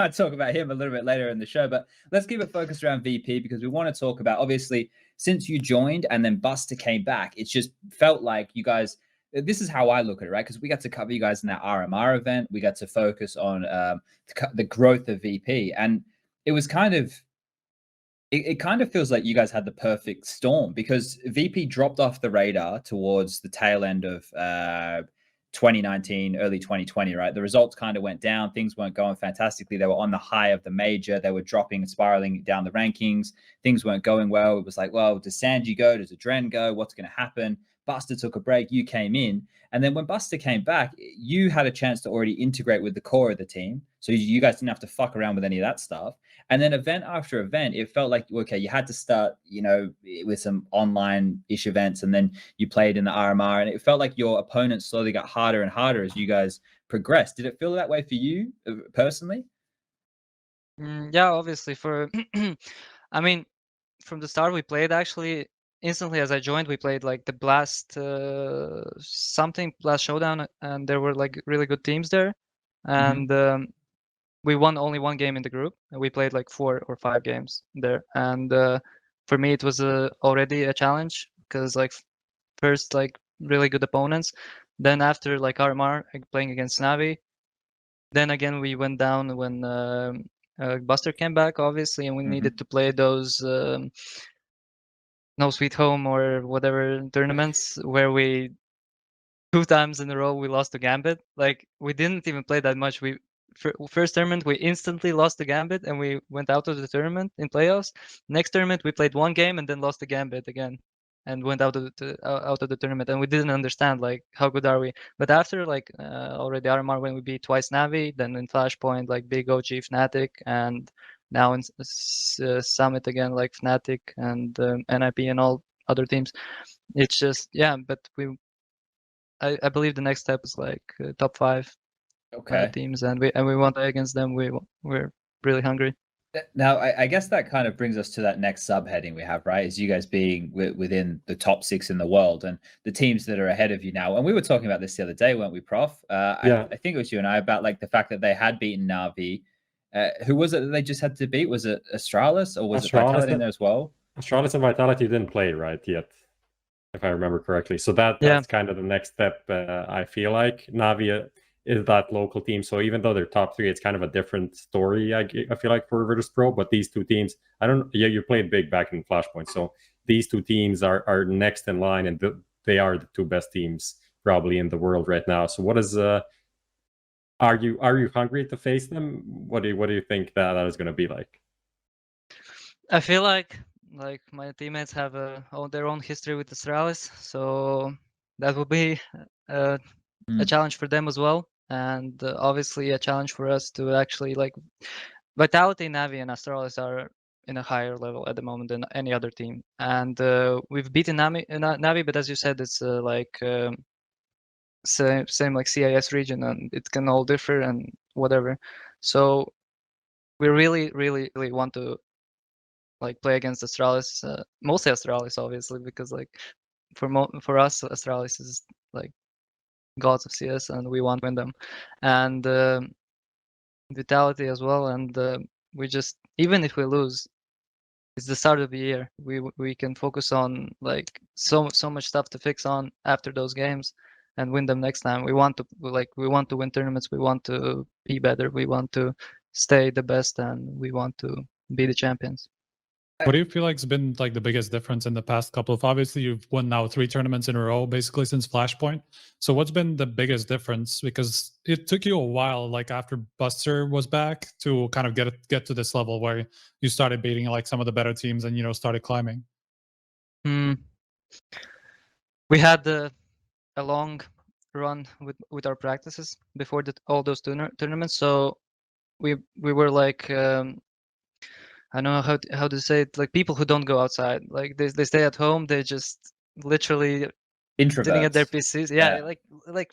I'll talk about him a little bit later in the show, but let's keep it focused around VP because we want to talk about, obviously, since you joined and then Buster came back, it's just felt like you guys, this is how I look at it, right? Because we got to cover you guys in that RMR event. We got to focus on the growth of VP. And it was kind of, it kind of feels like you guys had the perfect storm because VP dropped off the radar towards the tail end of 2019, early 2020, right? The results kind of went down. Things weren't going fantastically. They were on the high of the major. They were dropping and spiraling down the rankings. Things weren't going well. It was like, well, does Sanji go? Does Adren go? What's going to happen? Buster took a break. You came in. And then when Buster came back, you had a chance to already integrate with the core of the team. So you guys didn't have to fuck around with any of that stuff. And then event after event, it felt like, okay, you had to start, you know, with some online-ish events, and then you played in the RMR, and it felt like your opponents slowly got harder and harder as you guys progressed. Did it feel that way for you personally? Yeah, obviously. I mean, from the start, we played actually instantly as I joined. We played like the Blast Blast Showdown, and there were like really good teams there, and we won only one game in the group, and we played like 4 or 5 games there. And for me, it was already a challenge because like first like really good opponents, then after like RMR playing against Navi, then again we went down when Buster came back, obviously, and we needed to play those No Sweet Home or whatever tournaments where we 2 times in a row we lost to Gambit. Like we didn't even play that much. First tournament we instantly lost the Gambit and we went out of the tournament in playoffs. Next tournament we played 1 game and then lost the Gambit again and went out of the tournament, and we didn't understand like how good are we. But after like already RMR, when we beat twice Navi, then in Flashpoint like Big OG Fnatic, and now in Summit again like Fnatic and NIP and all other teams, it's just but I believe the next step is like top 5 teams, and we want to play against them. We're really hungry. Now, I guess that kind of brings us to that next subheading we have, right? Is you guys being within the top 6 in the world and the teams that are ahead of you now. And we were talking about this the other day, weren't we, Prof? I think it was you and I, about like the fact that they had beaten Navi. Who was it that they just had to beat? Was it Astralis or was it Vitality in there as well? Astralis and Vitality didn't play right yet, if I remember correctly. So that's kind of the next step. I feel like Navi is that local team. So even though they're top 3, it's kind of a different story, I feel like, for Virtus Pro. But these 2 teams, you played big back in Flashpoint. So these 2 teams are next in line, and they are the 2 best teams probably in the world right now. So what is are you hungry to face them? What do you think that is going to be like? I feel like my teammates have their own history with Astralis, so that will be a challenge for them as well, and obviously a challenge for us to actually like Vitality, Navi, and Astralis are in a higher level at the moment than any other team, and we've beaten Navi, but as you said, it's same like CIS region, and it can all differ and whatever. So we really want to like play against Astralis, mostly Astralis, obviously, because like for us Astralis is like gods of CS, and we want to win them, and Vitality as well. And we just, even if we lose, it's the start of the year. We can focus on like so much stuff to fix on after those games and win them next time. We want to win tournaments. We want to be better. We want to stay the best, and we want to be the champions. What do you feel like has been like the biggest difference in the past couple of, obviously you've won now 3 tournaments in a row, basically since Flashpoint. So what's been the biggest difference? Because it took you a while, like after Buster was back, to kind of get to this level where you started beating like some of the better teams and, you know, started climbing. We had a long run with our practices before all those tournaments. So we were like, I don't know how to say it, like people who don't go outside, like they stay at home, they just literally sitting at their PCs. Like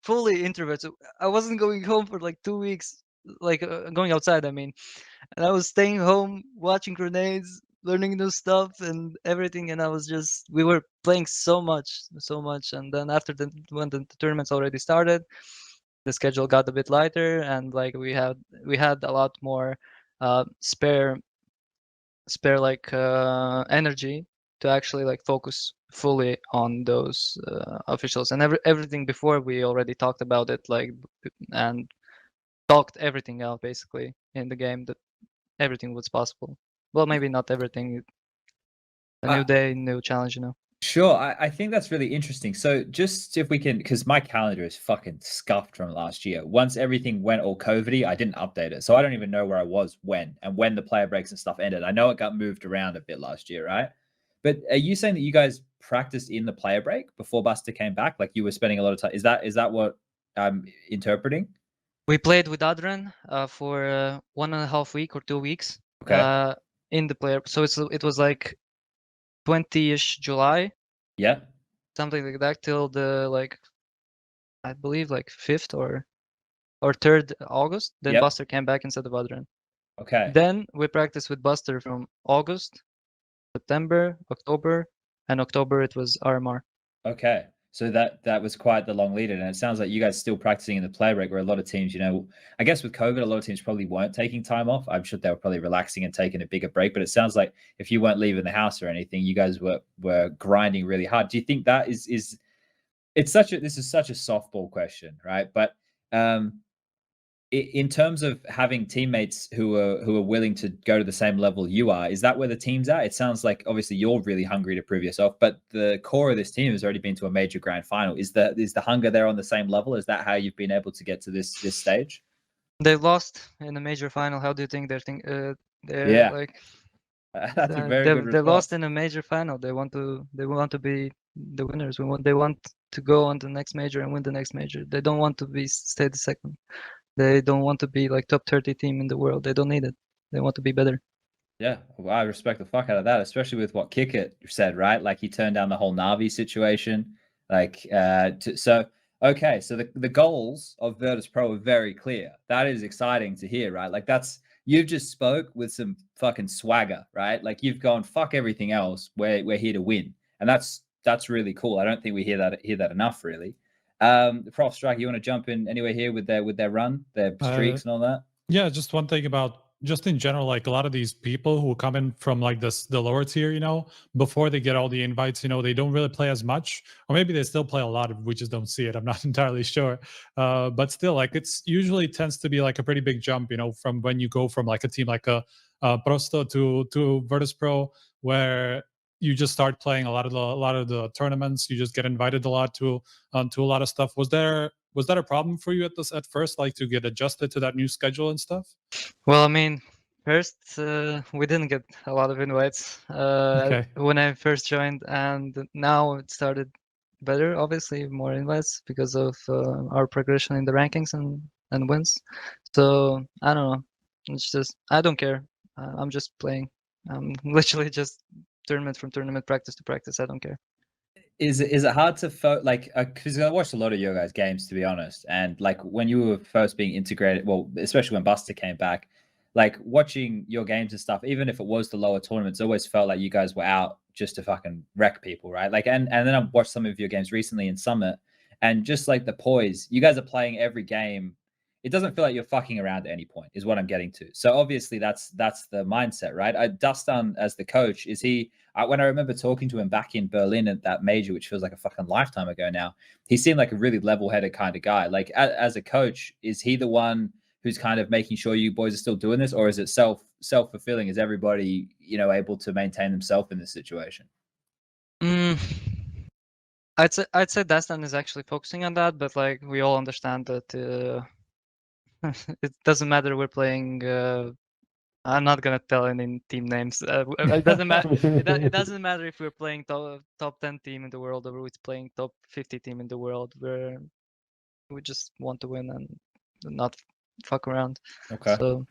fully introverts. I wasn't going home for like 2 weeks, like going outside, I mean, and I was staying home watching grenades, learning new stuff and everything, and we were playing so much, and then after when the tournaments already started, the schedule got a bit lighter, and like we had a lot more spare like energy to actually like focus fully on those officials, and everything before we already talked about it, like, and talked everything out basically in the game, that everything was possible. Well, maybe not everything. A new day, new challenge, you know. Sure, I think that's really interesting. So just if we can, because my calendar is fucking scuffed from last year. Once everything went all COVID-y, I didn't update it. So I don't even know where I was when the player breaks and stuff ended. I know it got moved around a bit last year, right? But are you saying that you guys practiced in the player break before Buster came back? Like you were spending a lot of time. Is that what I'm interpreting? We played with Adren for 1.5 weeks or 2 weeks. Okay. In the player. So it was like 20-ish July. Yeah. Something like that till the like, I believe like 5th or 3rd August. Then Yep. Buster came back instead of Adren. Okay. Then we practiced with Buster from August, September, October, and October it was RMR. Okay. So that was quite the long lead in, and it sounds like you guys still practicing in the play break, where a lot of teams, you know, I guess with COVID, a lot of teams probably weren't taking time off. I'm sure they were probably relaxing and taking a bigger break, but it sounds like if you weren't leaving the house or anything, you guys were grinding really hard. Do you think that is this is such a softball question, right? But in terms of having teammates who are willing to go to the same level you are, is that where the team's at? It sounds like obviously you're really hungry to prove yourself, but the core of this team has already been to a major grand final. Is the hunger there on the same level? Is that how you've been able to get to this stage? They lost in a major final. How do you think they're Yeah. like? That's a very good response. They lost in a major final. They want to be the winners. They want to go on the next major and win the next major. They don't want to stay the second. They don't want to be like top 30 team in the world. They don't need it. They want to be better. Yeah, well, I respect the fuck out of that, especially with what Kickit said, right? Like he turned down the whole Na'Vi situation. Like, so the goals of Virtus Pro are very clear. That is exciting to hear, right? Like you've just spoke with some fucking swagger, right? Like you've gone fuck everything else. We're here to win, and that's really cool. I don't think we hear that enough, really. Prof Strike, you want to jump in anyway here with their run, their streaks and all that? Yeah, just one thing about just in general, like a lot of these people who come in from like the lower tier, you know, before they get all the invites, you know, they don't really play as much, or maybe they still play a lot, we just don't see it. I'm not entirely sure. But still, like it's usually tends to be like a pretty big jump, you know, from when you go from like a team like a Prosto to Virtus Pro, where you just start playing a lot of the tournaments. You just get invited a lot to a lot of stuff. Was that a problem for you at first, like to get adjusted to that new schedule and stuff? Well, I mean, first we didn't get a lot of invites when I first joined, and now it started better. Obviously, more invites because of our progression in the rankings and wins. So I don't know. It's just I don't care. I'm just playing. I'm literally just tournament from tournament, practice to practice. I don't care. Is it hard to like, because I watched a lot of your guys' games, to be honest, and like when you were first being integrated, well, especially when Buster came back, like watching your games and stuff, even if it was the lower tournaments, it always felt like you guys were out just to fucking wreck people, right? Like, and then I've watched some of your games recently in Summit, and just like the poise, you guys are playing every game. It doesn't feel like you're fucking around at any point, is what I'm getting to. So obviously that's the mindset, right? Dustin, as the coach, is he? When I remember talking to him back in Berlin at that major, which feels like a fucking lifetime ago now, he seemed like a really level-headed kind of guy. Like as a coach, is he the one who's kind of making sure you boys are still doing this, or is it self-fulfilling? Is everybody, you know, able to maintain themselves in this situation? I'd say Dastan is actually focusing on that, but like we all understand that it doesn't matter. We're playing. I'm not gonna tell any team names. It doesn't matter. It doesn't matter if we're playing top 10 team in the world or we're playing top 50 team in the world. We just want to win and not fuck around. Okay. So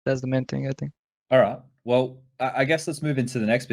that's the main thing, I think. All right. Well, I guess let's move into the next bit.